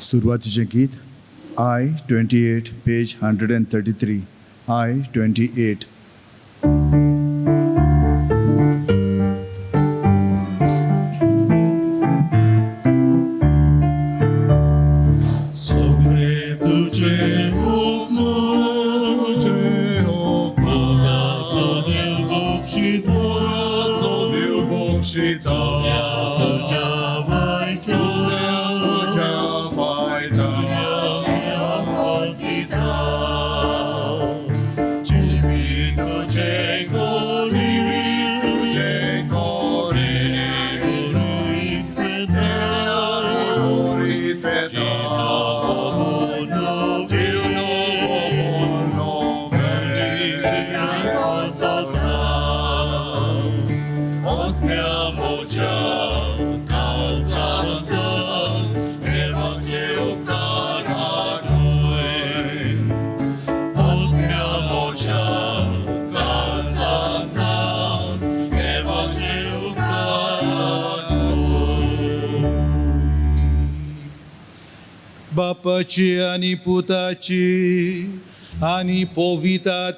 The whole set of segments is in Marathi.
सुरवातीचें गीत I-28 पेज 133 I-28. बापाची आणि पुताची आणि पवित्रात्म्याचे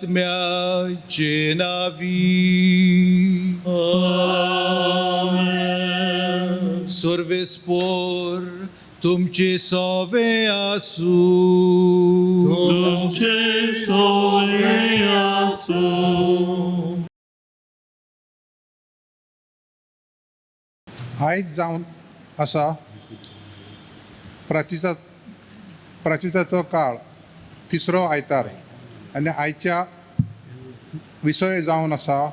नावी सर्वेस्पोर तुमचे सवे आसू आयज जावन आसा प्राचिताचो काळ तिसरो आयतार आनी आयच्या विशय जावन आसा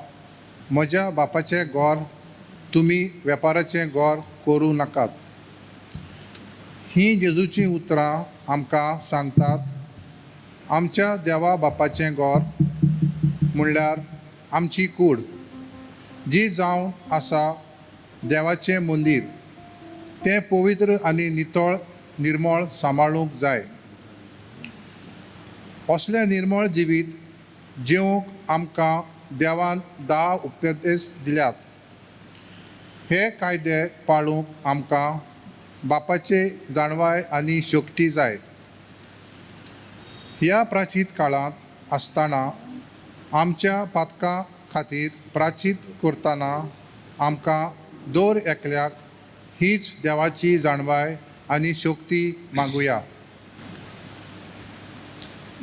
म्हज्या बापाचें घर तुमी वेपाराचें घर करूं नाकात. हीं जेजूचीं उतरां आमकां सांगतात. आमच्या देवा बापाचें घर म्हणल्यार आमची कूड जी जावन आसा देवाचें मंदीर तें पवित्र आनी नितळ निर्मळ सांबाळूंक जाय. असलें निर्मळ जिवीत जिवंक आमकां देवान 10 उपदेश दिल्यात. हे कायदे पाळूंक आमकां बापाचे जाणवाय आनी शक्ती जाय. ह्या प्राचीत काळांत आसतना आमच्या पातकां खातीर प्राचीत करतना आमकां दर एकल्याक हीच देवाची जाणवाय आनी शक्ती मागुया.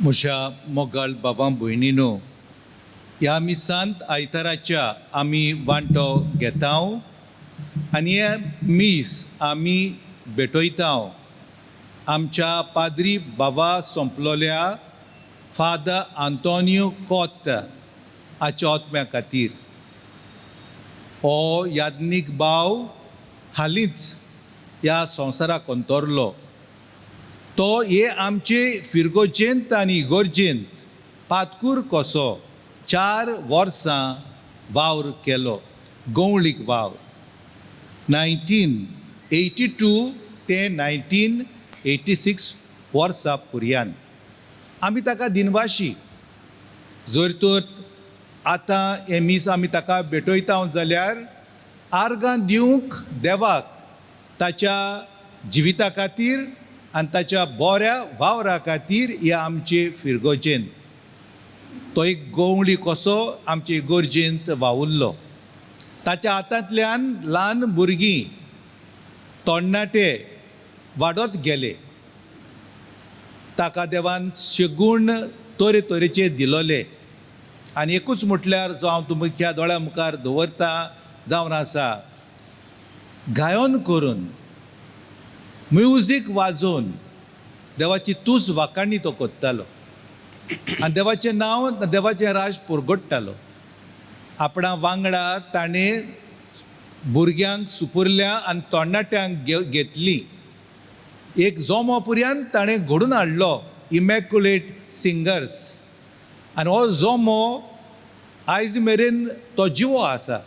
म्हज्या मोगाळ भावां भयणीनो, ह्या मिसांत आयताराच्या आमी वांटो घेता आनी हे मीस आमी भेटयता आमच्या पाद्री बाबा संपलोल्या फादर आंतोनियो कोत हाच्या आत्म्या खातीर. हो याज्ञीक भाव हालींच ह्या संवसाराक अंतरलो. तो हे आमचे फिरगोजेंत आनी इगोर्जेंत पातकूर कसो 4 वर्सां वावर केलो. गवळीक वाव 1982 ते 1986 वर्सां पर्यंत आमी ताका दिनवाशी. जर तर आतां हे मीस आमी ताका भेटयता जाल्यार आर्गां दिवंक देवाक ताच्या जिविता खातीर आनी ताच्या बऱ्या वावरा खातीर हे आमचे फिरगोजेंत. तो एक गवळी कसो आमचे इगोर्जेंत वावुरलो. ताच्या हातांतल्यान ल्हान भुरगीं तरणाटे वाडत गेले. ताका देवान शेगूण तरेतरेचे दिलोले आनी एकूच म्हटल्यार जो हांव तुमच्या दोळ्या मुखार दवरता जावन आसा, गायन करून म्युजीक वाजोवन देवाची तूस वाखाणणी तो कोत्तालो आनी देवाचें नांव देवाचें राज पुरगोडटालो. आपणा वांगडा ताणें भुरग्यांक सुपुरल्या आनी तरणाट्यांक घेतली. एक जोमो पर्यंत ताणें घडोवन हाडलो, इमॅक्युलेट सिंगर्स. आनी हो जोमो आयज मेरेन तो जिवो आसा.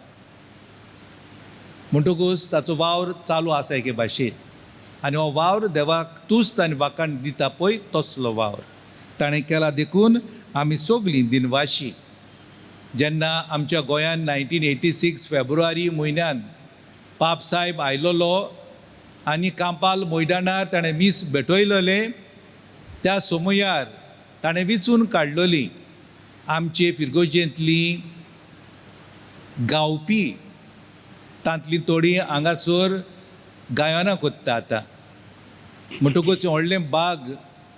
म्हणटकूच ताचो वावर चालू आसा एके भाशेन. आनी हो वावर देवाक तुस्त आनी वाखाण दिता पळय तसलो वावर ताणें केला. देखून आमी सगलीं दिनवाशी. जेन्ना आमच्या गोंयांत 1986 फेब्रुवारी म्हयन्यान पाप साहेब आयलोलो आनी कांपाल मैदानार ताणें मीस भेटयलोले त्या समयार ताणें विचून काडलोली आमचे फिरगोजेंतली गावपी तांतली थोडी हांगासर गायनां कोत्ता आतां म्हणटकूच व्हडलें बाग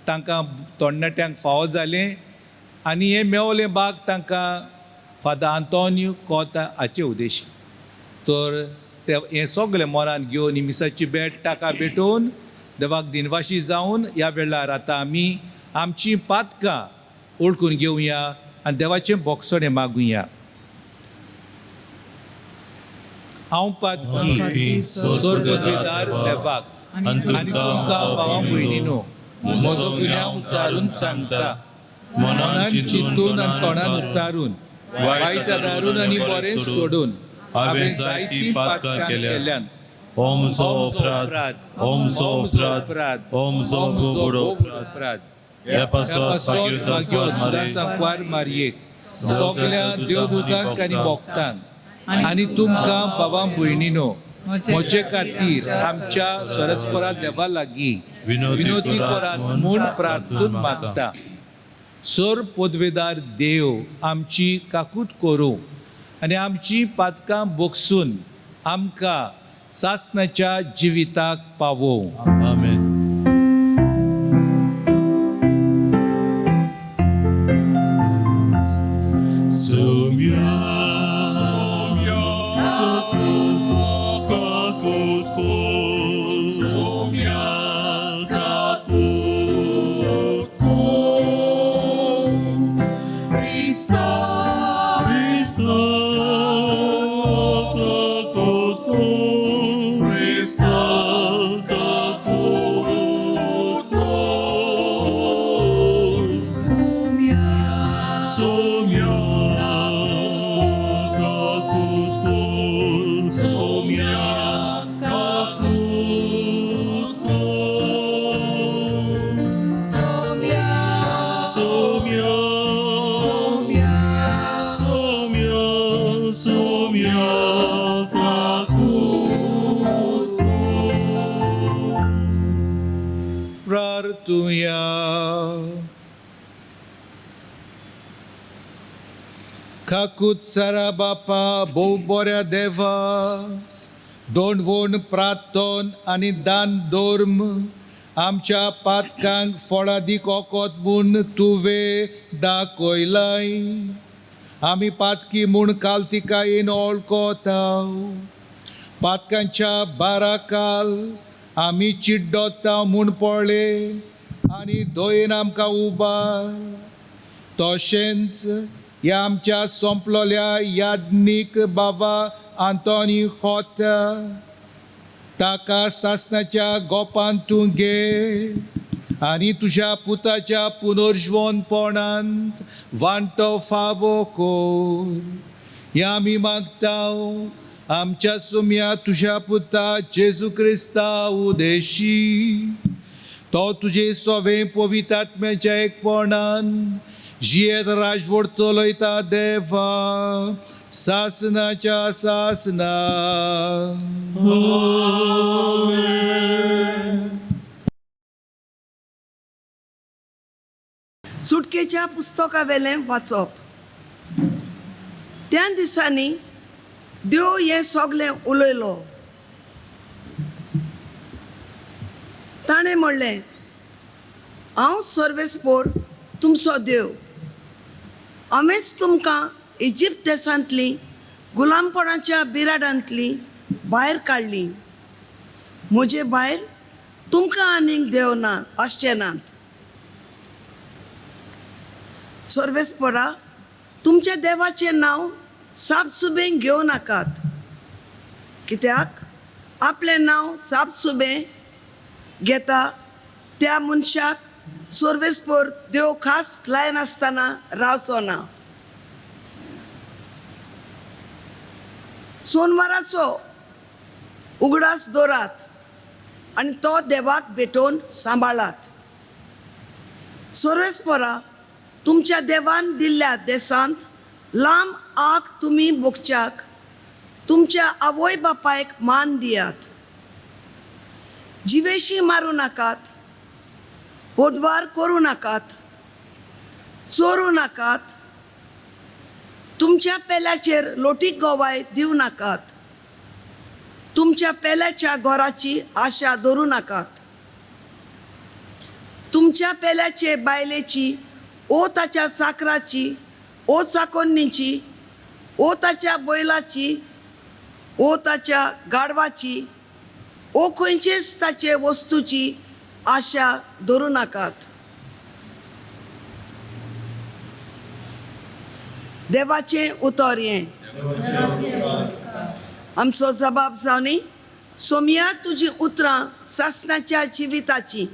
तांकां तरणाट्यांक फावो जालें आनी हें मेवलें बाग तांकां फादर आंतोनियो कोता हाचे उद्देशी तर ते हें सगलें मोरान घेवन मिसाची भेट ताका भेटोवन देवाक दिनवाशी जावन ह्या वेळार आतां आमी आमचीं पातकां ओळखून घेवया आनी देवाचें बोगसोणें मागुया. हांव पातकी स्वर्गदार देवाक आनी तुमकां भावां भयणीनो म्हजो गुन्यांव उच्चारून सांगता मनान चिंतून आनी तोंडान उच्चारून वायट दारून आनी बरें सोडून हांवें जायतीं पातकां केल्यान ओमचो अपराध ओमचो अपराध ह्या पासत मागयो सांकवार मारयेक सगल्या देवदूतांक आनी भोगतांक आनी तुमकां भावां भयणीनो म्हजे खातीर आमच्या सरस्परा देवा लागीं विनोदी करात म्हूण प्रार्थून मागता. सर पदवेदार देव आमची काकूट करूं आनी आमची पातकां बोगसून आमकां सासणाच्या जिविताक पावों. आमेन. प्रार्थुया. काकूत सारा बापा भोव बऱ्या देवा दोणवण प्रार्थन आनी दान धर्म आमच्या पातकांक फळादीक ओकोत म्हूण तुवें दाखयलाय. आमी पातकी म्हूण काल्तिकायेन वळखता. पातकांच्या बारा काल आमी चिड्डोता म्हूण पळय आनी दोयेन आमकां उबार. तशेंच ह्या आमच्या सोंपलोल्या याज्ञीक बाबा आंतोनियो कोता ताका सासणाच्या गोपान तूं घे आनी तुज्या पुताच्या पुनर्जीवनपणांत वांटो फावो कोर. हें आमी मागता आमच्या सुम्या तुज्या पुता जेजू क्रिस्ता उद्देशी. तो तुजे सोवें पवित्र आत्म्याच्या एकपणान जियेत राजवट चलयता देवा सासनाच्या सासना. सुटकेच्या पुस्तका वेलें वाचप. त्या दिसांनी देव हें सगलें उलयलो. ताणें म्हणलें हांव सर्वेस्पोर तुमचो देव. हांवेंच तुमकां इजिप्त देशांतली गुलामपणाच्या बिराडांतली भायर काडली. म्हजे भायर तुमकां आनीक देव ना आसचे नात. सर्वेस्परा तुमच्या देवाचें नांव सापसुबें घेवं नाकात. कित्याक आपलें नांव सापसुबें घेता त्या मनशाक सर्वेस्पोर देव खास लायन आसतना रावचो ना. सोनवाराचो उगडास दवरात आनी तो देवाक भेटोवन सांबाळात. सर्वेस्परा तुमच्या देवान दिल्ल्या देशांत लांब आग तुमी भोगच्याक तुमच्या आवय बापायक मान दियात. जिवेशी मारू नाकात, होदवार करू नाकात, चोरू नाकात, तुमच्या पेल्याचेर लोटीक गोवाय दिवं नाकात, तुमच्या पेल्याच्या घराची आशा धरू नाकात, तुमच्या पेल्याचे बायलेची ओ ताच्या चाकराची ओ चाकोन्नीची ओ ताच्या बैलाची ओ ताच्या गाडवाची ओ खंयचेच ताचे वस्तूची आशा धरू नाकात. देवाचें उतर हें. आमचो जबाब जावनी, सोम्या तुजी उतरां सासणाच्या जिविताची.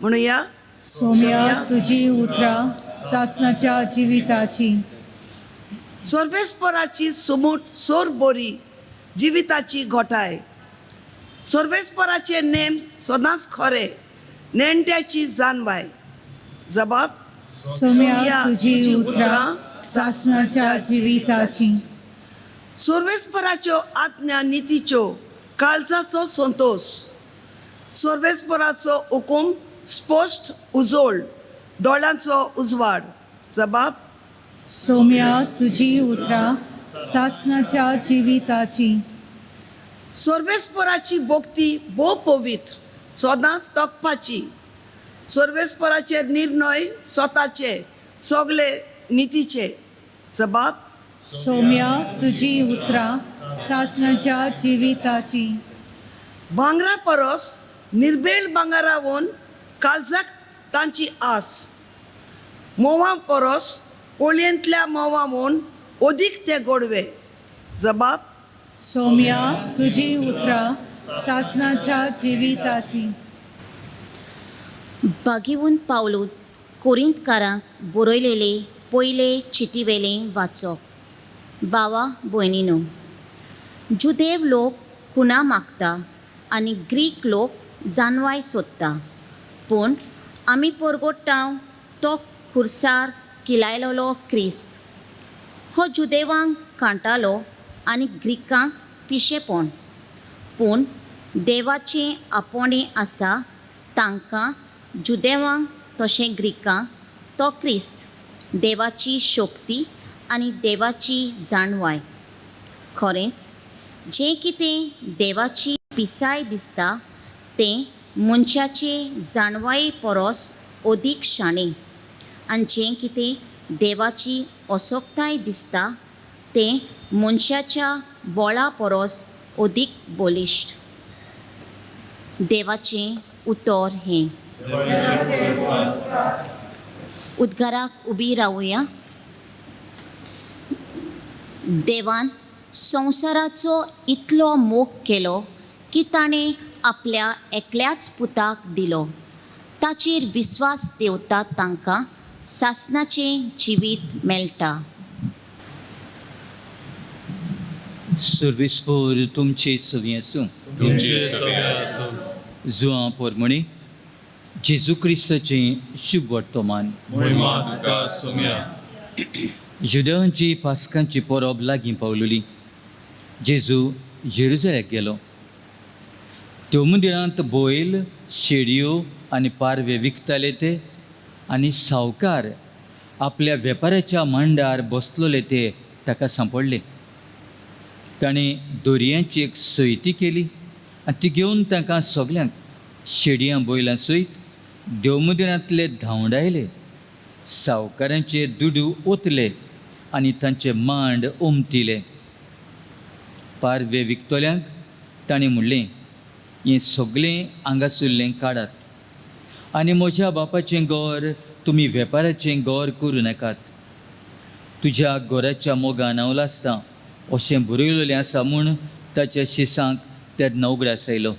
म्हणुया, सोम्या तुझी उतरां सासणाच्या जिविताची. सर्वेस्पराची सुमूट सोर बोरी जिविताची घोटाय. सर्वेस्पराचे नेम सदांच खरे, नेणट्याची जानवाय. जबाब, सोम्या तुझी उतरां सासणाच्या जिविताची. सर्वेस्पराच्यो आज्ञा नितीच्यो काळजाचो संतोष. सर्वेस्पराचो हुकूम स्पश्ट उजोळ, दोळ्यांचो उजवाड. जबाब, सोम्या तुझी उतरां सासणाच्या जिविताची. सर्वेस्पराची भोक्ती भोव पवित्र, सदां तकपाची. सर्वेस्पराचे निर्णय स्वताचे, सगळे नितीचे. जबाब, सोम्या तुझी उतरां सासणाच्या जिविताची. भांगरा परस निर्बेळ भांगारावून काळजाक तांची आस. मोवा परस पोळयेंतल्या मोवावून ओदीक ते गोडवे. जबाब, सोम्या तुझी उतरां सासणाच्या जिविताची. बागीवून पावलो कोरिंतकारांक बरयलेले पयले चिटीवेलें वाचप. बावा भयणीनो, जुदेव लोक खुणा मागता आनी ग्रीक लोक जानवाय सोदता, पूण आमी परगोट्टाव तो खुर्सार किलायलोलो क्रिस्त. हो जुदेवांक कांटालो आनी ग्रीकांक पिशेपण, पूण देवाचें आपोणें आसा तांकां जुदेवांक तशें ग्रीकांक तो क्रिस्त, देवाची शक्ती आनी देवाची जाणवाय. खरेंच जें कितें देवाची पिसाय दिसता तें मनशाचे जाणवाये परस अदीक शाणें, आनी जें कितें देवाची असोक्ताय दिसता तें मनशाच्या बोळा परस अदीक बलिश्ट. देवाचें उतर हें. उद्गाराक उबी रावुया. देवान संवसाराचो इतलो मोग केलो की ताणें आपल्या एकल्याच पुताक दिलो. ताचेर विस्वास देवता तांकां सासणाचें जिवीत मेळटा. सर्वेस्पर तुमचे सवी आसूं. तुमचे सवे आसूं. जुआं पोरमणी जेजू क्रिस्ताचें शुभ वर्तमान. महिमा तुका सोम्या. जुदांची पास्कांची परब लागीं पावलेली. जेजू जेरुसलेमाक गेलो. त्यो मंदिरांत बैल, शेडयो आनी पारवे विकताले ते, आनी सावकार आपल्या वेपाऱ्याच्या मांडार बसलोले ते ताका सांपडले. ताणें दोरयांची एक सयती केली आनी ती घेवन तांकां सगल्यांक शेडयां बैलां सयत देव मंदिरांतले धांवडायले. सावकारांचे दुडू ओतले आनी तांचे मांड उमटिले. पारवे विकतोल्यांक ताणें म्हणलें, हें सगळें हांगासरलें काडात आनी म्हज्या बापाचें घर तुमी वेपाराचें घर करूं नाकात. तुज्या घराच्या मोगान हांव लासतां अशें बरयलेलें आसा म्हूण ताच्या शिसांक त्या नवगडास आयलो.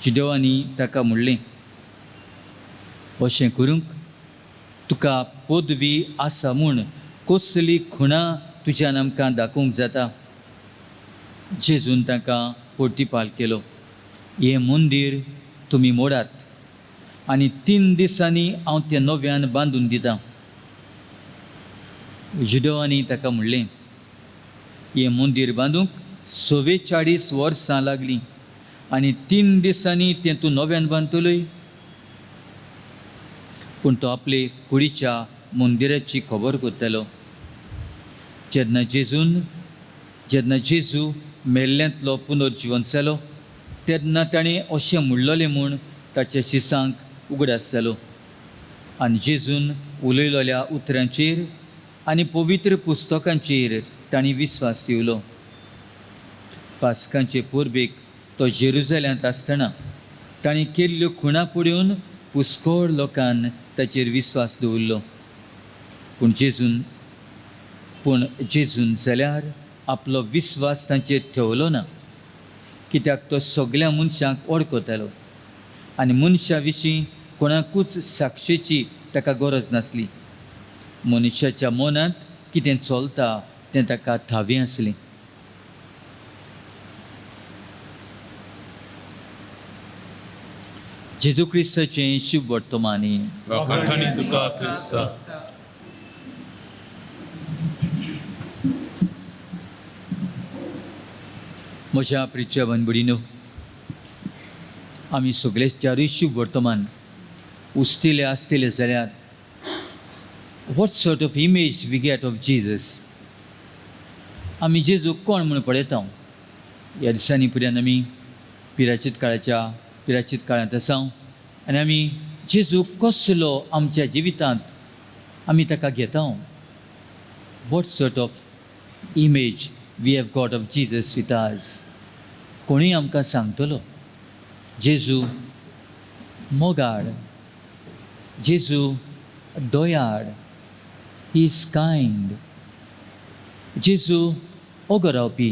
शिदेवांनी ताका म्हणलें, अशें करूंक तुका पदवी आसा म्हूण कसली खुणां तुज्यान आमकां दाखोवंक जाता. जेजून तांकां पोर्तिपाल केलो. हें मंदीर तुमी मोडात आनी 3 दिसांनी हांव तें नव्यान बांदून दितां. जुदेवांनी ताका म्हणलें, हें मंदीर बांदूंक 44 वर्सां लागलीं आनी 3 दिसांनी तें तूं नव्यान बांदतलोय. पूण तो आपले कुडीच्या मंदिराची खबर करतलो. जेन्ना जेजू मेल्ल्यांतलो पुनर्जिवन जालो तेन्ना ताणें अशें म्हणलोलें म्हूण ताच्या शिसांक उगडास जालो. आनी जेजून उलयलोल्या उतरांचेर आनी पवित्र पुस्तकांचेर तांणी विस्वास ठेवलो. पास्कांचे परबेक तो जेरुजल्यांत आसतना तांणी केल्ल्यो खुणा पळोवन पुष्कळ लोकांन ताचेर विस्वास दवरलो. पूण जेजून जाल्यार आपलो विस्वास तांचेर ठेवलो ना, कित्याक तो सगळ्या मनशांक वळखतालो आनी मनशा विशीं कोणाकूच साक्षेची ताका गरज नासली. मनशाच्या मनांत कितें चलता तें ताका ठावें आसलें. जेजू क्रिस्ताचें शुभ वर्तमानी. वखाणी तुका क्रिस्ता. म्हज्या प्रिय बांदभयणीनो, आमी सगळे चारूय शुभ वर्तमान उस्तिले आसतले जाल्यार what sort of image we get of Jesus. आमी जेजू कोण म्हूण पळयता. ह्या दिसांनी फुड्यान आमी पिराचीत काळांत आसा आनी आमी जेजू कसलो आमच्या जिवितांत आमी ताका घेता. What sort of image we have got of Jesus with us. कोणीय आमकां सांगतलो जेजू मोगाळ, जेजू दोयाळ, ही इज कायंड, जेजू ओगरावपी,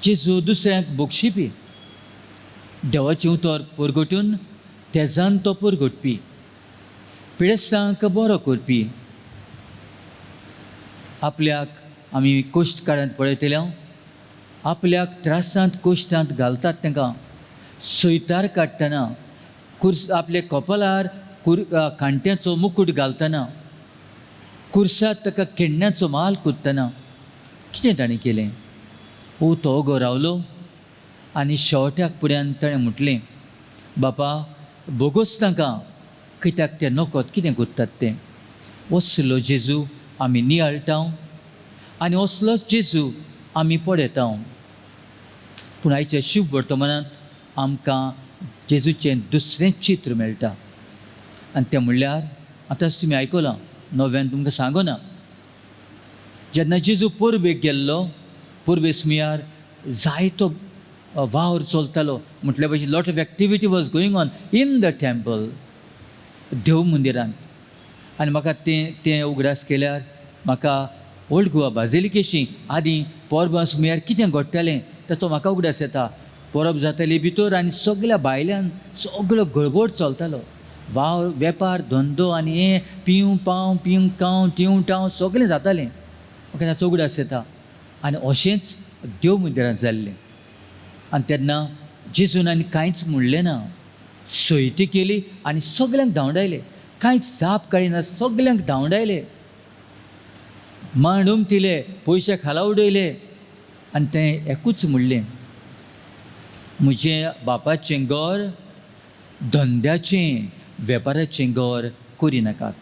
जेजू दुसऱ्यांक बक्षिपी, देवाचें उतर परगटून तेजान तो परगटपी, पिडेस्तांक बरो करपी. आपल्याक आमी कश्ट काळांत पळयतले, आपल्याक त्रासांत कश्टांत घालतात तांकां सयतार काडटना, आपल्या कपालार कांट्याचो मुकूट घालतना, कुर्सात ताका खेळण्याचो माल कोत्तना कितें ताणें केलें. तो गौरावलो आनी शेवट्याक फुड्यान ताणें म्हटलें, बापा बोगोस तांकां, कित्याक ते नकत कितें कोत्तात तें. असलो जेजू आमी नियाळटा आनी असलोच जेजू आमी पळयता. पूण आयच्या शुभ वर्तमानांत आमकां जेजूचें दुसरें चित्र मेळटा आनी तें म्हणल्यार आतां तुमी आयकलां, नव्यान तुमकां सांगो ना, जेन्ना जेजू परबेक गेल्लो, परबे सुमार जायतो वावर चलतालो. म्हटल्या भशेन lot of activity was going on in the temple, देव मंदिरांत. आनी म्हाका तें उगडास केल्यार म्हाका ओल्ड गोवा बाजिलिकेची आदीं परबां सुमार कितें घडटालें ताचो म्हाका उगडास येता. परब जाताली भितर आनी सगळ्या भायल्यान सगळो गडबड चलतालो. वाव वेपार धंदो आनी हें पिवं पाव पिवं काव टिवं टाव सगळें जातालें. म्हाका ताचो उगडास येता. आनी अशेंच देव मंदिरांत जाल्लें. आनी तेन्ना जेजून आनी कांयच म्हणलें ना, सयती केली आनी सगळ्यांक धांवडायले. कांयच जाप काडिना, सगळ्यांक धांवडायले, मांड उमथिले, पयशे खाला उडयले आनी तें एकूच म्हणलें, म्हजें बापाचें घर धंद्याचें वेपाराचें घर करिनाकात.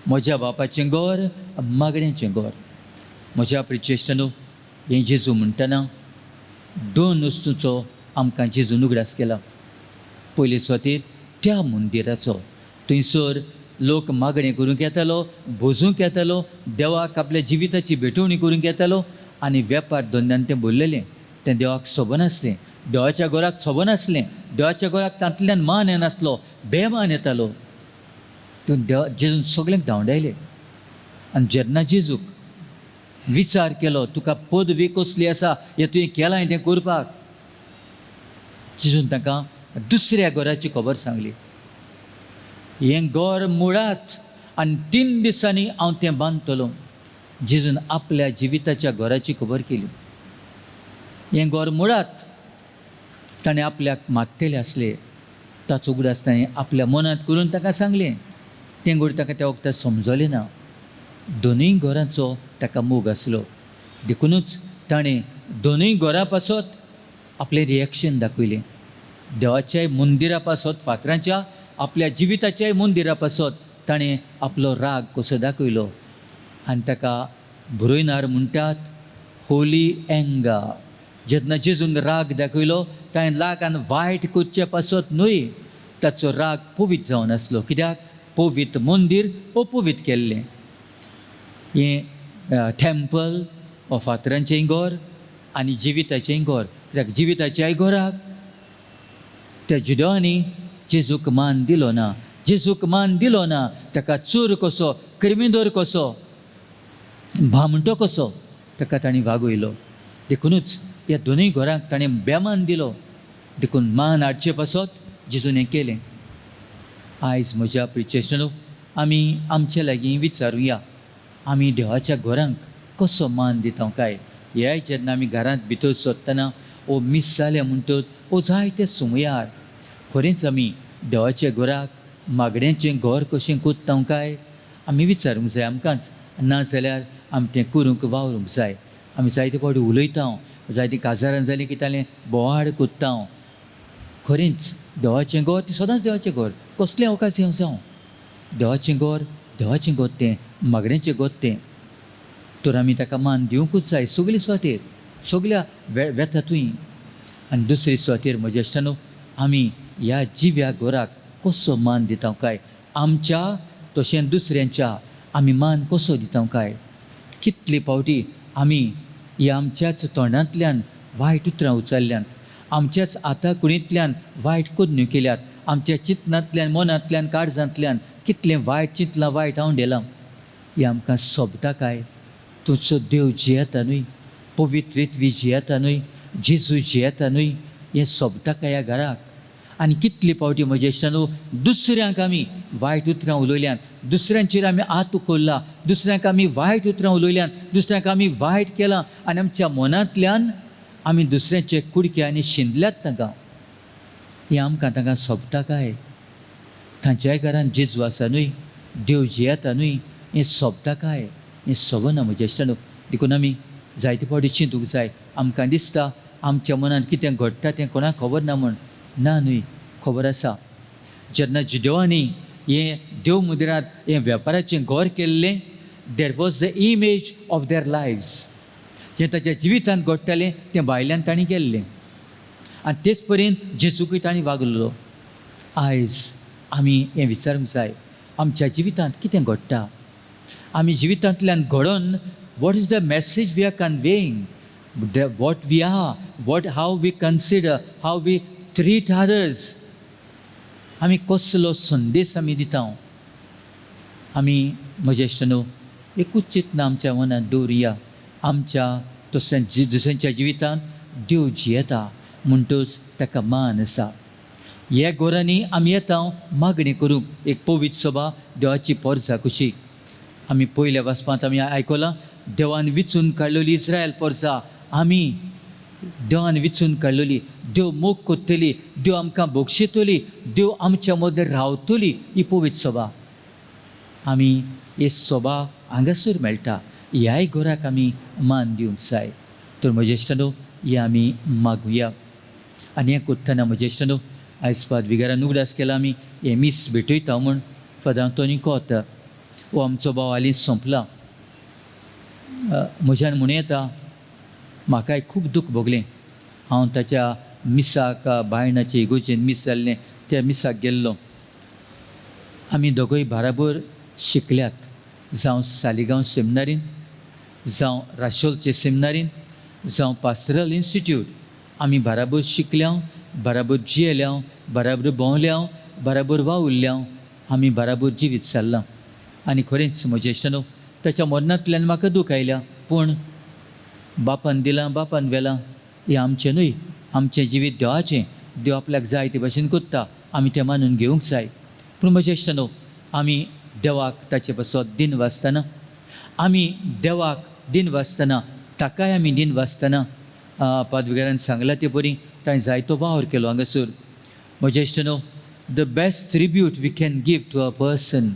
म्हज्या बापाचें घर मागण्यांचें घर. म्हज्या प्रिचेश्टनो, हें जेजू म्हणटना 2 वस्तूंचो आमकां जेजून उगडास केला. पयले सुवातेर त्या मंदिराचो. थंयसर लोक मागणें करूंक येतालो, भोजूंक येतालो, देवाक आपल्या जिविताची भेटवणी करूंक येतालो आनी वेपार धंद्यान तें भरलेलें. तें देवाक सोबनासलें. देवाच्या घराक सोबनासलें. देवाच्या घराक तांतल्यान मान येनासलो, बेमान येतालो. जेजून सगळ्यांक धांवडायले. आनी जेन्ना जेजूक विचार केलो, तुका पदवी कसली आसा, हें तुवें केलां तें करपाक, जेजून ताका दुसऱ्या घराची खबर सांगली. हें घर मुळात आनी 3 दिसांनी हांव तें बांदतलो. जेजून आपल्या जिविताच्या घराची खबर केली. हें घर मुळात ताणें आपल्याक मागतेलें आसलें, ताचो उगडास ताणें आपल्या मनांत करून ताका सांगलें. तें घर ताका त्या वखदार समजलें ना. दोनूय घरांचो ताका मोग आसलो. देखूनच ताणें दोनूय घरां पासत आपलें रिएक्शन दाखयलें. देवाच्याय मंदिरा पासत फातरांच्या आपल्या जिविताच्याय मंदिरा पासत ताणें आपलो राग कसो दाखयलो. आनी ताका बरयणार म्हणटात होली एंगर. जेन्ना जेजून राग दाखयलो ताणें रागान वायट करचे पासत न्हय, ताचो राग पवित्र जावन आसलो. कित्याक पवित्र मंदीर अपवित्र केल्लें. हें टॅम्पल हो फातरांचें इगोर आनी जिविताचें इगोर. कित्याक जिविताच्या इगोराक त्या जुदांनी जेजूक मान दिलो ना. जेजूक मान दिलो ना, ताका चोर कसो, क्रिमिनोर कसो, भामटो कसो ताका ताणें वागयलो. देखूनच ह्या दोनूय घरांक ताणें बेमान दिलो. देखून मान हाडचे पासत जेजून हें केलें. आयज म्हज्या प्रिचेशनो आमी आमचे लागीं विचारुया, आमी देवाच्या घरांक कसो मान दिता काय. हे जेन्ना आमी घरांत भितर सोदतना ओ मिस जालें म्हणटत ओ जायते सुमयार खरेंच आमी देवाच्या घराक मागण्यांचें घर कशें कोत्ता काय आमी विचारूंक जाय आमकांच. नाजाल्यार आमी तें करूंक वावरूंक जाय. आमी जायते फावटी उलयता, जायतीं काजारां जालीं की ताणें बोवाड कोत्ता. खरेंच देवाचें घर तें सदांच देवाचें घर. कसलें अवकाश येवं जावं, देवाचें घर देवाचें घर तें मागण्यांचें घर तें. तर आमी ताका मान दिवंकूच जाय सगले सुवातेर, सगल्या वेथांतूय. आनी दुसरे सुवातेर म्हज्या इश्टानो आमी ह्या जिव्या घराक कसो मान दिता काय. आमच्या तशें दुसऱ्यांच्या आमी मान कसो दिता काय. कितले फावटी आमी ह्या आमच्याच तोंडांतल्यान वायट उतरां उचल्ल्यात, आमच्याच आतां वायट कन्यो केल्यात, आमच्या चिंतनांतल्यान मनांतल्यान काळजांतल्यान कितलें वायट चिंतलां, वायट हांवडेलां. हें आमकां सोबता काय. तुजो देव जियेता न्हय, पवित्र रित्वी जियेता न्हय, जेजू जियेता न्हय, हें सोबता काय ह्या घराक. आनी कितले फावटी म्हज्या इश्टानो दुसऱ्यांक आमी वायट उतरां उलयल्यात, दुसऱ्यांचेर आमी हात उखल्ला, दुसऱ्यांक आमी वायट उतरां उलयल्यात, दुसऱ्यांक आमी वायट केलां आनी आमच्या मनांतल्यान आमी दुसऱ्यांचे कुडके आनी शिंदल्यात तांकां. हें आमकां तांकां सोबता काय. तांच्याय घरान जेजू आसा न्हय, देव जियेता न्हय, हें सोबता काय. हें सोबना म्हज्या इश्टानो. देखून आमी जायते फावटी चिंतूंक जाय. आमकां दिसता आमच्या मनांत कितें घडटा तें कोणाक खबर ना म्हण. ना न्हय, खबर आसा. जेन्ना जुदेवांनी हें देव मंदिरांत हें वेपाराचें घर केल्लें, there was the image of their lives. जें ताच्या जिवितांत घडटालें तें भायल्यान तांणी केल्लें आनी तेच परेन जेजूकूय तांणी वागलो. आयज आमी हें विचारूंक जाय, आमच्या जिवितांत कितें घडटा. आमी जिवितांतल्यान घडोवन what is the message we are conveying, what we are, how we consider, how we treat others. आमी कसलो संदेश आमी दिता. आमी म्हज्या इश्टानो एकूच चिंतना आमच्या मनांत दवरुया, आमच्या दुसऱ्यांच्या जिवितांत देव जियेता म्हणटच ताका मान आसा. ह्या घरांनी आमी येता मागणी करूंक एक पवित्र सभा देवाची पोरसां कशी. आमी पयल्या वाचपांत आमी आयकलां, देवान विचून काडलेली इस्रायल पोरसां आमी देवान विचून काडलेली. देव मोग कोत्तली, देव आमकां बक्षितली, देव आमच्या मदें रावतली ही पवित्र सभा. आमी ही सभा हांगासर मेळटा. ह्याय घराक आमी मान दिवंक जाय. तर म्हज्या इश्टानो हें आमी मागुया. आनी हें कोत्तना म्हज्या इश्टानो आयज पाद विगारान उगडास केला आमी हें मीस भेटयता म्हूण फदां तोनी कोता. हो आमचो भाव हालींच संपला. म्हज्यान म्हणूं येता म्हाकाय खूब दूख भोगलें. हांव ताच्या मिसाक बायणाचे इगोजेन मीस जाल्लें त्या मिसाक गेल्लो. आमी दोगूय बाराबर शिकल्यात, जावं सालिगांव सेमिनारीन, जावं राशोलचे सेमिनारीन, जावं पास्टरल इन्स्टिट्यूट. आमी बाराबर शिकल्या, बाराबर जियेल्या, बाराबर भोंवल्या, बाराबर वावुरल्या, आमी बाराबर जिवीत चल्लां. आनी खरेंच म्हज्या इश्टानो ताच्या मरणांतल्यान म्हाका दूख आयल्या. पूण बापान दिलां, बापान व्हेलां हें आमचें न्हय. आमचें जिवीत देवाचें. देव आपल्याक जाय ते भाशेन कोत्ता, आमी तें मानून घेवंक जाय. पूण म्हज्या इश्टानो आमी देवाक ताचे पासत दिन वाचतना, आमी देवाक दिन वाचतना, ताकाय आमी दिन वाचतना पादविकारान सांगलां ते परी ताणें जायतो वावर केलो हांगासर. म्हज्या इश्टानो the best tribute we can give to a person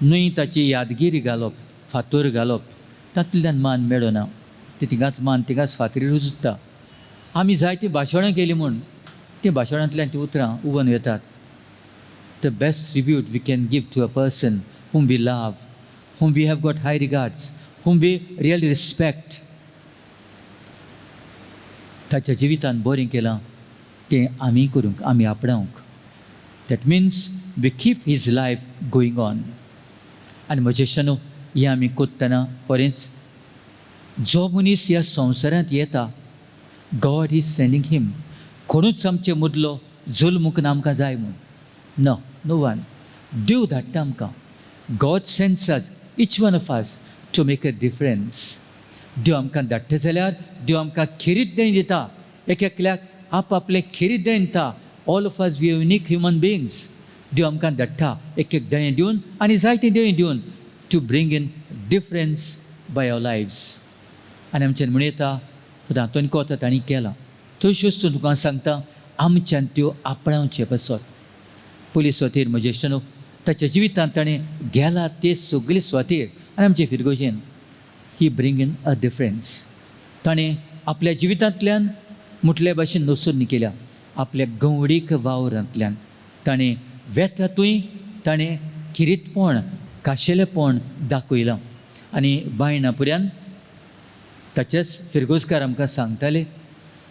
न्हय ताची यादगिरी घालप, फातर घालप, तातूंतल्यान मान मेळना. ते थिंगाच मान थिंगाच फातरी रुजता. आमी जायतीं भाशणां केलीं म्हूण ते भाशणांतल्यान तीं उतरां उबोन येतात. The best tribute we can give to a person whom we love, whom we have got high regards, whom we really respect. ताच्या जिवितान बरें केलां तें आमी करूंक, आमी आपणावंक. That means we keep his life going on. आनी म्हजे इश्टानो, हें आमी कोत्तना बरेंच जो मनीस ह्या संवसारांत येता, गॉड इज सेंडींग हिम. कोणूच आमचे मदलो जुल्म आमकां जाय म्हूण नो, नो वन. देव धाडटा आमकां. God sends us, each one of us, to make a difference. देव आमकां धाडटा जाल्यार देव आमकां खिरीत देण दिता. एक एकल्याक आप आपले खिरीत देण दिता. All of us we are unique human beings. देव आमकां धाडटा एक एक देण दिवन आनी जायते देण दिवन to bring in difference by our lives. आनी आमच्यान म्हण येता फुदांतून कोता तांणी केला तश्यो वस्तू तुका सांगता आमच्यान त्यो आपणावचे पासत. पयलीं सुवातेर म्हजे इश्टानो, ताच्या जिवितांत ताणें गेला ते सगळे सुवातेर आनी आमचे फिरगोजेन he bring in a difference. ताणें आपल्या जिवितांतल्यान म्हटल्या भाशेन नोसोनी केल्या. आपल्या गंवडीक वावरांतल्यान ताणें वेतांतूय ताणें किरीतपण खाशेलेपण दाखयलां. आनी बायणापुऱ्यान ताचेच फिरगोजकार आमकां सांगताले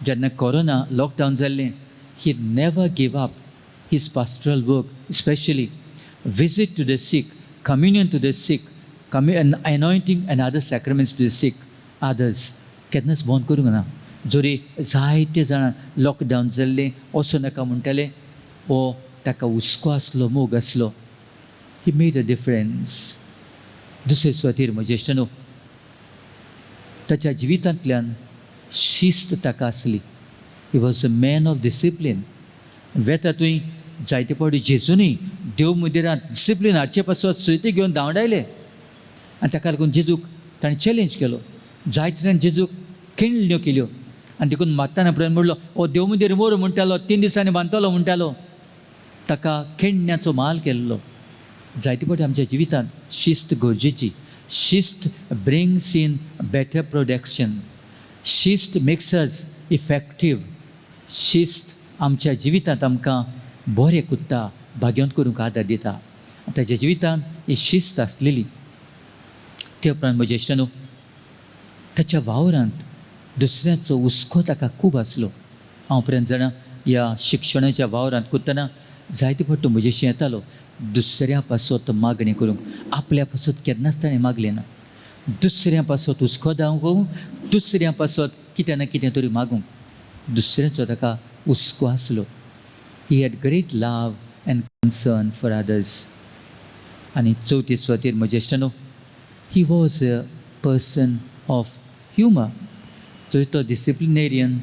जेन्ना कोरोना लॉकडावन जाल्लें, he never give up his pastoral work, especially visit to the sick, communion to the sick, anointing and other sacraments to the sick, others. केन्नाच बंद करूंक ना. जोरी जायते जाणां लॉकडावन जाल्लें वचूं नाका म्हणटाले, वो ताका हुस्को आसलो, मोग आसलो. He made a difference. दुसरे सुवातेर म्हजे इश्टानो, ताच्या जिवितांतल्यान शिस्त ताका आसली. He was a man of discipline. वेतांतूय जायते फावटी जेजूनय देव मंदिरांत डिसिप्लीन हाडचे पासत सुयते घेवन धांवडायले. आनी ताका लागून जेजूक ताणें चॅलेंज केलो. जायते जाण जेजूक खिणल्यो केल्यो आनी देखून मारतना उपरांत म्हणलो, हो देव मंदिर मोर म्हणटालो, 3 दिसांनी बांदतलो म्हणटालो. ताका खिणण्याचो माल केल्लो. जायते फावटी आमच्या जिवितांत शिस्त गरजेची. शिस्त ब्रिंग्स इन बेटर प्रोडक्शन. शिस्त मेक्स अस इफेक्टीव. शिस्त आमच्या जिवितांत आमकां बरें कुत्ता भाग्यवंत करूंक आदार दिता. ताच्या जिवितांत ही शिस्त आसलेली. ते उपरांत म्हजे इश्टानो, ताच्या वावरांत दुसऱ्याचो हुस्को ताका खूब आसलो. हांव उपरांत जाणा ह्या शिक्षणाच्या वावरांत कुत्तना जायते फावटी म्हजेशी येतालो दुसऱ्या पासत मागणी करूंक. आपल्या पासत केन्नाच ताणें मागलें ना. दुसऱ्या पासत हुस्को दाखोवंक, दुसऱ्या पासत कितें ना कितें तरी मागूंक. दुसऱ्याचो ताका हुस्को आसलो. He had great love and concern for others. आनी चवथी सुवातेर म्हजे इश्टानो, he was a person of humour. जंय तो डिसिप्लिनेरियन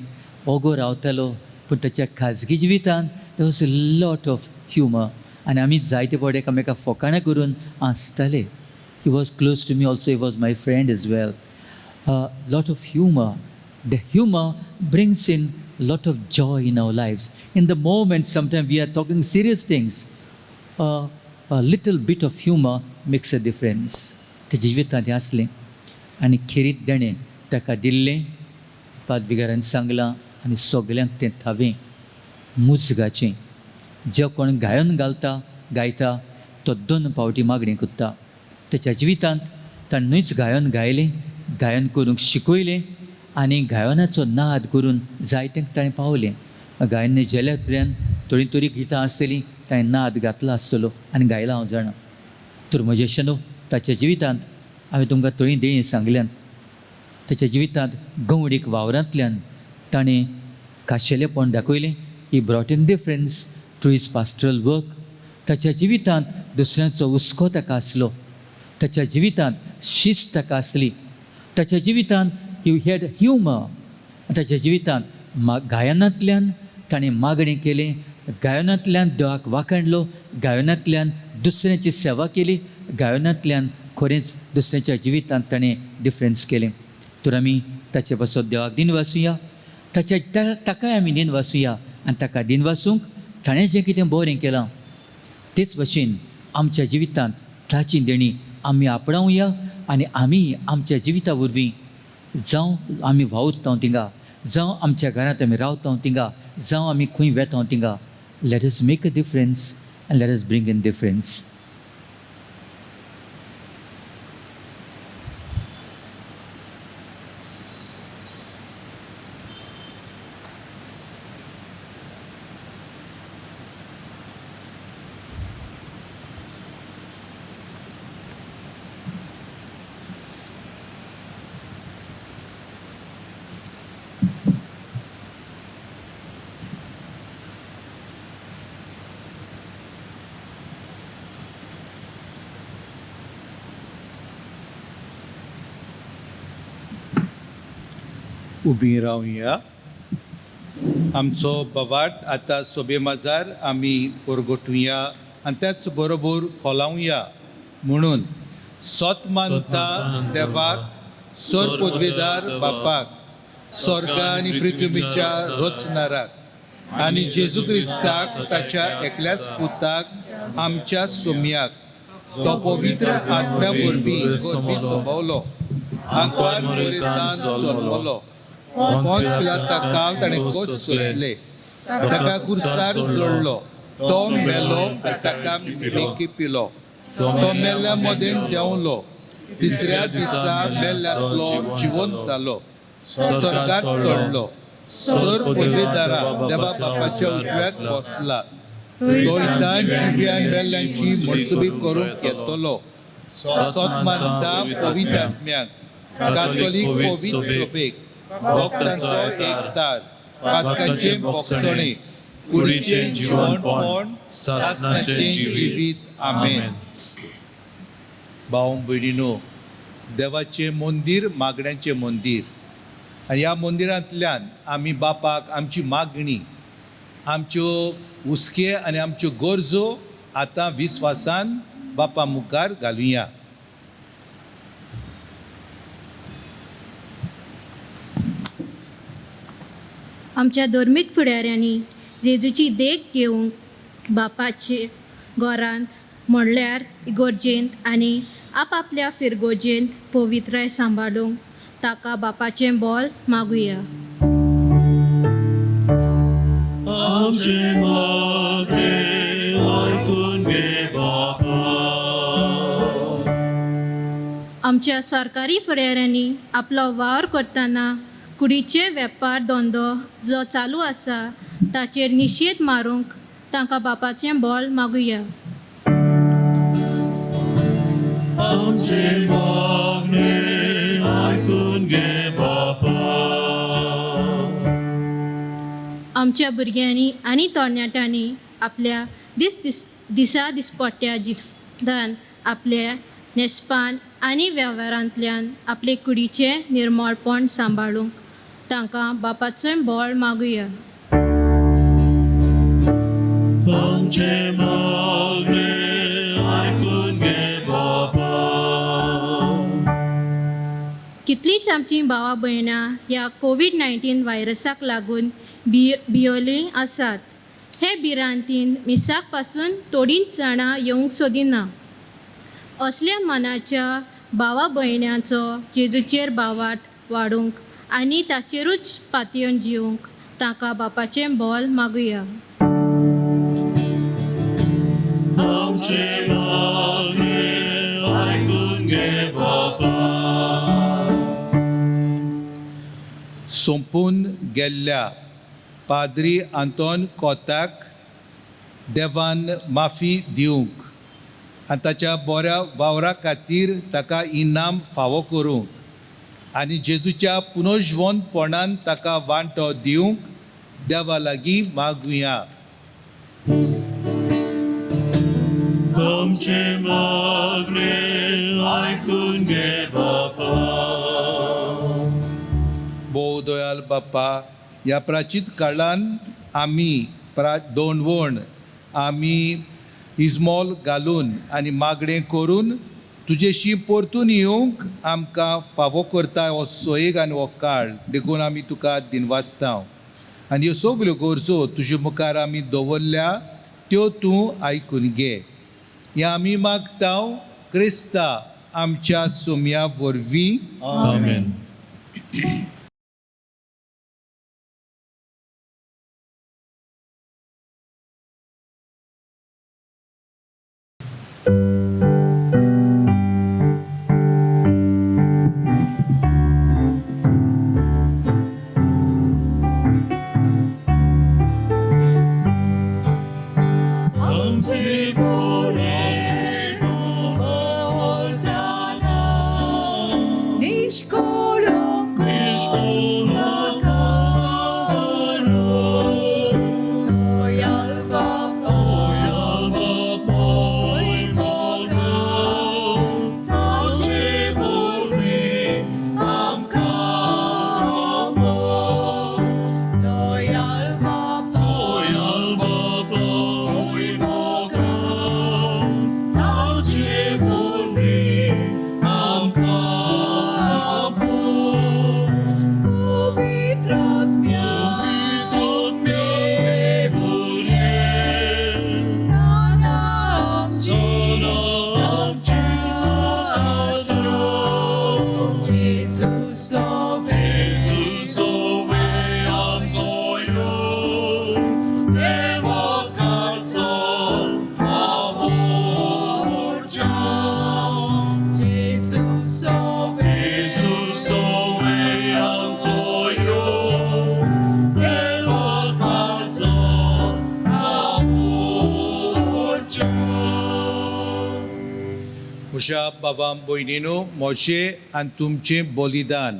ओगो रावतालो, पूण ताच्या खाजगी जिवितांत there was a lot of humour. आनी आमी जायते फावटी एकामेकाक फकाणां करून हांसताले. He was close to me also. He was my friend as well. Lot of humour. The humour brings in a lot of joy in our lives. In the moment, sometimes we are talking serious things. A little bit of humor makes a difference. तेजे जिवितांत हें आसलें आनी खिरीत देणें ताका दिल्लें. पादविकारान सांगलां आनी सगल्यांक तें थावें मुजगाचें. जो कोण गायन गायता तो 2 फावटी मागणी करता. ताच्या जिवितांत ताणेंच गायन गायलें, गायन करूंक शिकयलें आनी गायनाचो नाद करून जायत्यांक ताणें पावलें. गायन जेल्या उपरांत थोडीं तरी गितां आसतलीं, ताणें नाद घातलो आसतलो आनी गायला हांव जाणा. तर म्हजे इश्टानो, ताच्या जिवितांत हांवें तुमकां थोडीं देणी सांगल्यात. ताच्या जिवितांत गंवडीक वावरांतल्यान ताणें खाशेलेपण दाखयलें. He brought in difference through his pastoral work. ताच्या जिवितांत दुसऱ्यांचो हुस्को ताका आसलो. ताच्या जिवितांत शिस्त ताका आसली. ताच्या जिवितांत ही हॅड ह्युमर. ताच्या जिवितांत गायनांतल्यान ताणें मागणी केलें. गायनांतल्यान देवाक वाखाणलो. गायनांतल्यान दुसऱ्यांची सेवा केली. गायनांतल्यान खरेंच दुसऱ्याच्या जिवितांत ताणें डिफरन्स केलें. तर आमी ताचे पासत देवाक दिन वाचुया. ताकाय आमी दिन वाचुया आनी ताका दिन वाचूंक ताणें जें कितें बरें केलां तेच भशेन आमच्या जिवितांत ताची देणी आमी आपणावया आनी आमी आमच्या जिविता वरवीं जावं आमी वावुरता थिंगा जावं आमच्या घरांत आमी रावता थिंगा जावं आमी खंय वेता थिंगा let us make a difference and let us bring in difference. उबी रावया. आमचो बवाट आतां सोबे माजार आमी परगोटुया आनी त्याच बरोबर खोलावया म्हणून सोत मानता देवाक सर पदवेदार बापाक स्वर्गा आनी पृथ्वीच्या रचणाराक आनी जेजू क्रिस्ताक ताच्या एकल्याच पुताक आमच्या सोम्याक तो पवित्र आत्म्या वरवीं सोबवलो आंकार मोरेतान जल्मलो पोंस पिलाता काल ताणें कोच सोंसले ताका कुर्सार जोडलो तो मेलो ताका मेकी पिलो तो मेल्ल्या मदेन देंवलो तिसऱ्या दिसा मेल्ल्यांतलो जिवंत जालो स्वर्गात चडलो सर पदवेदारा देवा बापाच्या उजव्याक बसला तो इतान जिव्यान मेल्ल्यांची मनसुबी करूंक येतलो सोत मानता पवित्र आत्म्याक कातोलीक पवित्र सोबेक भक्तांचो एकतार पातकाचे भोगसणे कुडीचे जिवणपण सासणाचे जिवीत आमेन. भाव भयणीनो, देवाचें मंदीर मागण्यांचें मंदीर आनी ह्या मंदिरांतल्यान आमी बापाक आमची मागणी आमच्यो हुस्के आनी आमच्यो गरजो आतां विस्वासान बापा मुखार घालुया. आमच्या धर्मीक फुडाऱ्यांनी जेजूची देख घेवंक बापाचे घरांत म्हणल्यार इगोर्जेंत आनी आपआपल्या फिरगोजेंत पवित्राय सांबाळूंक ताका बापाचें बोल मागुया. आमच्या सरकारी फुडाऱ्यांनी आपलो वावर करतना कुडीचे वेपार धंदो जो चालू आसा ताचेर निशेध मारूंक तांकां बापाचें बोल मागुया. आमच्या भुरग्यांनी आनी तरणाट्यांनी आपल्या दिसा दिसपट्ट्या जिवितांत आपल्या नेस्पान आनी वेव्हारांतल्यान आपले कुडीचें निर्मळपण सांबाळूंक तांकां बापाचें बोल मागुया. कितलींच आमचीं भावां भयणां ह्या कोविड-19 व्हायरसाक लागून भियोलीं आसात. हे भिरांतीन मिसाक पासून थोडींच जाणां येवंक सोदिना. असल्या मनाच्या भावा भयणांचो जेजूचेर बावाट वाडूंक आनी ताचेरूच पातयेवन जिवंक तांकां बापाचें बोल मागुया. सोंपून गेल्ल्या पाद्री आंतोन कोताक देवान माफी दिवंक आनी ताच्या बऱ्या वावरा खातीर ताका इनाम फावो करूंक आनी जेजूच्या पुनर्जीवनपणान ताका वांटो दिवंक देवा लागीं मागुया. भोव दयाल बापा, ह्या प्राचीत काळांत आमी दोणवण आमी इजमोल घालून आनी मागणें करून तुजेशी परतून येवंक आमकां फावो करता हो सोयेग आनी हो काळ देखून आमी तुका दिनवासता आनी ह्यो सगल्यो गरजो तुजे मुखार आमी दवरल्या त्यो तूं आयकून घे. हें आमी मागता क्रिस्ता आमच्या सोम्या वरवीं. आमेन. आमचे निष्कलंक दयाळ बापा ताचे वरवीं आमकां मोज दयाळ बापा ताचे वरवीं पवित्र आत्म्या नाना आमची जेजू सोवे जेजू सोवे म्हज्या बाबां भयणीनो मोशे आनी तुमचें बलिदान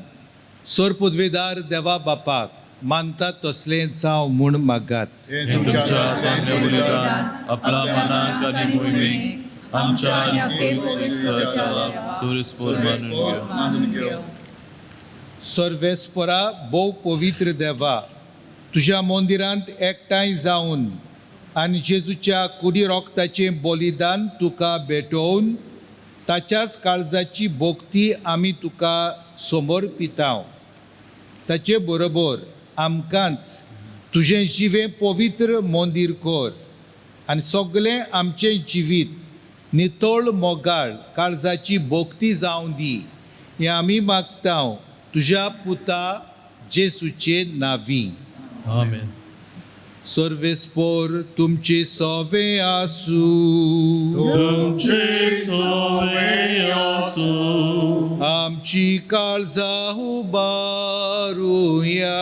सोर पदवेदार देवा बापाक मानता तसलें जावं म्हूण मागात हे तुमच्या आत्म्यातलें बलिदान आपल्या मनाक आनी मोहिमेक आमच्या सुरस्पोर मानून घेव सर्वेस्परा भोव पवित्र देवा तुज्या मंदिरांत एकठांय जावन आनी जेजूच्या कुडी रोगताचें बलिदान तुका भेटोवन ताच्याच काळजाची भोक्ती आमी तुका समर्पितांव ताचे बरोबर आमकांच तुजें जिवें पवित्र मंदीर कर आनी सगळें आमचें जिवीत नितळ मोगाळ काळजाची भोक्ती जावं दी हें आमी मागतांव तुज्या पुता जेजूचे नांवी आमेन सर्वेस्पोर तुमचे सोवे आसूं तुमचे सोवे आसूं आमची काळजां उबारुया